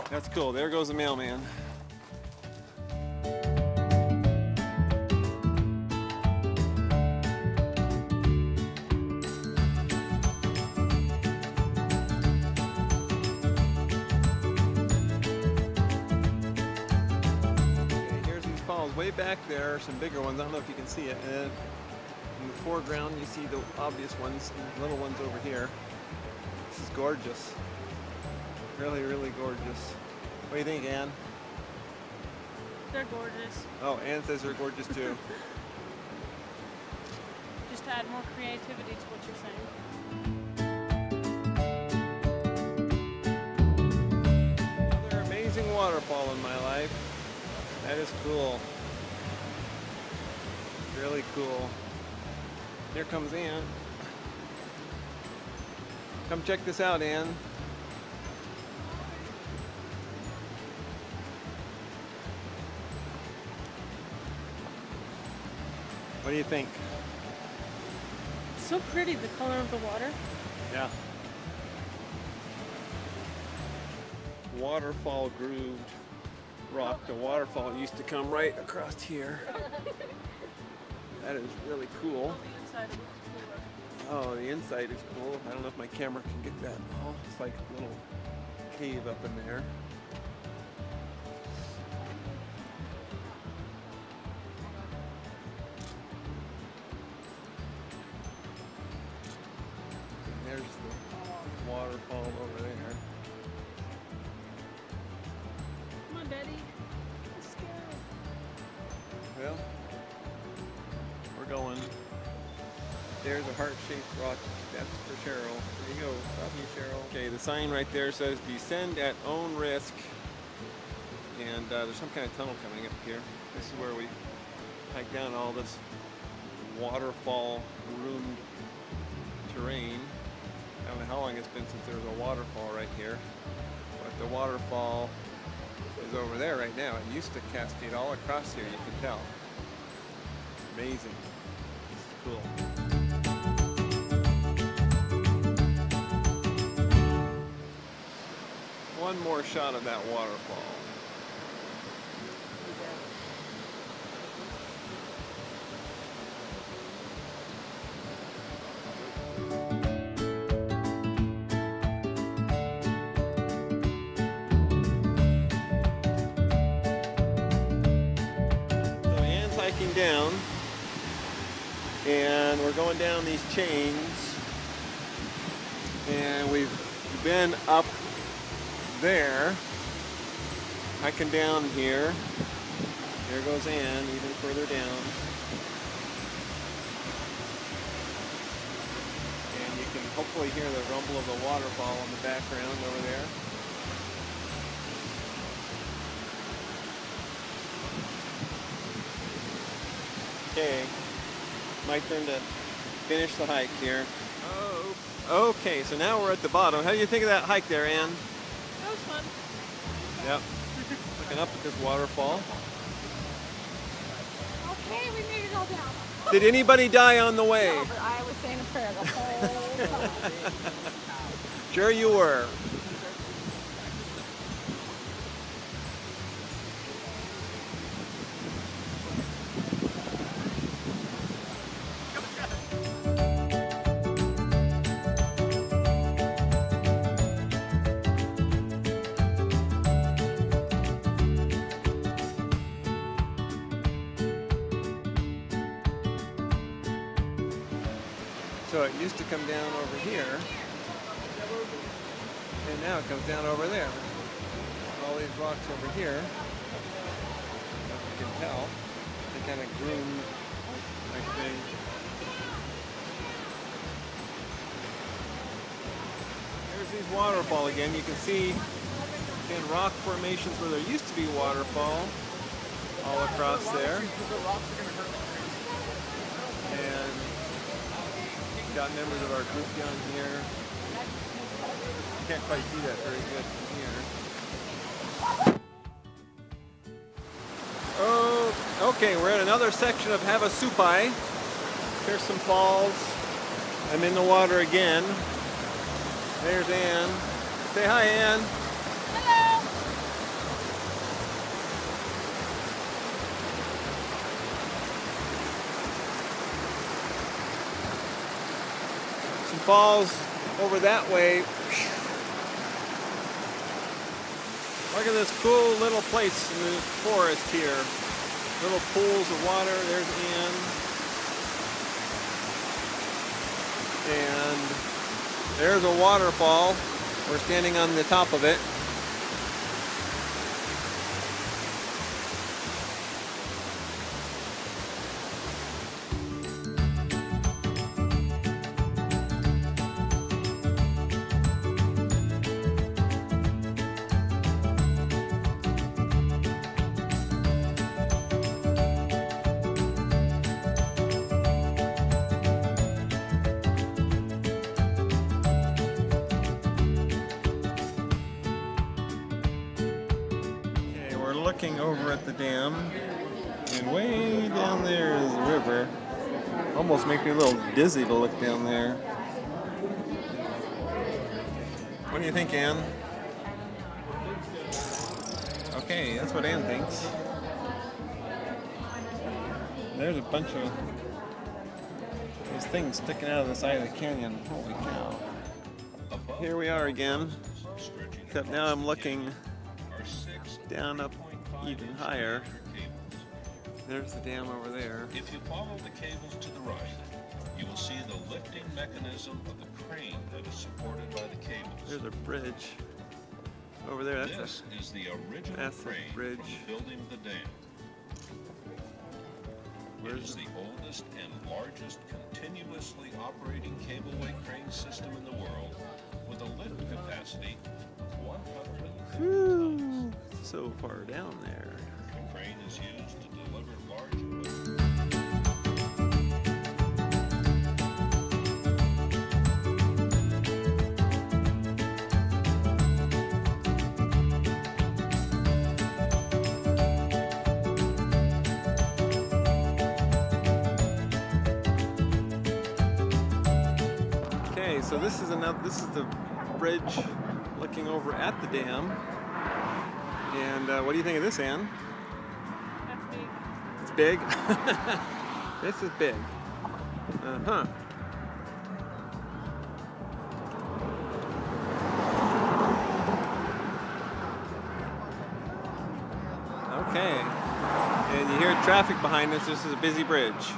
That's cool. There goes the mailman. Way back there are some bigger ones. I don't know if you can see it. And in the foreground, you see the obvious ones, and the little ones over here. This is gorgeous. Really, really gorgeous. What do you think, Ann? They're gorgeous. Oh, Ann says they're gorgeous too. Just to add more creativity to what you're saying. Another amazing waterfall in my life. That is cool. Really cool. Here comes Ann. Come check this out, Ann. What do you think? It's so pretty, the color of the water. Yeah. Waterfall grooved rock. The waterfall used to come right across here. That is really cool. Oh, the inside is cool. I don't know if my camera can get that. Oh, it's like a little cave up in there. And there's the waterfall over there. Come on, Betty. Let's go. Well, we're going. There's a heart-shaped rock. That's for Cheryl. There you go. Love you, Cheryl. Okay, the sign right there says descend at own risk. And there's some kind of tunnel coming up here. This is where we hike down all this waterfall ruined terrain. I don't know how long it's been since there was a waterfall right here. But the waterfall is over there right now. It used to cascade all across here, you can tell. Amazing. This is cool. One more shot of that waterfall. So Ann's hiking down, and we're going down these chains, and we've been up there, hiking down here. There goes Ann, even further down. And you can hopefully hear the rumble of the waterfall in the background over there. Okay, my turn to finish the hike here. Oh, okay, so now we're at the bottom. How do you think of that hike there, Ann? That was fun. Yep. Looking up at this waterfall. Okay, we made it all down. Did anybody die on the way? No, but I was saying a prayer the whole time. Sure you were. So it used to come down over here, and now it comes down over there. All these rocks over here, as you can tell, they kind of groomed like they... There's these waterfall again. You can see in rock formations where there used to be waterfall all across there. And got members of our group down here. You can't quite see that very good from here. Oh, okay, we're in another section of Havasupai. Here's some falls. I'm in the water again. There's Ann. Say hi, Ann. Hello. falls over that way. Look at this cool little place in the forest here. Little pools of water. There's Ann. And there's a waterfall. We're standing on the top of it. Looking over at the dam, and way down there is the river. Almost makes me a little dizzy to look down there. What do you think, Ann? Okay, that's what Ann thinks. There's a bunch of these things sticking out of the side of the canyon. Holy cow. Here we are again, except now I'm looking down up even higher. There's the dam over there. If you follow the cables to the right, you will see the lifting mechanism of the crane that is supported by the cables. There's a bridge over there. This is the original crane bridge from the building of the dam. It is the oldest and largest continuously operating cableway crane system in the world, with a lift capacity of 150 tons. So far down there. The crane is used to deliver large Okay, so this is the bridge looking over at the dam. And what do you think of this, Ann? That's big. It's big? This is big. Uh-huh. Okay. And you hear traffic behind us. This is a busy bridge.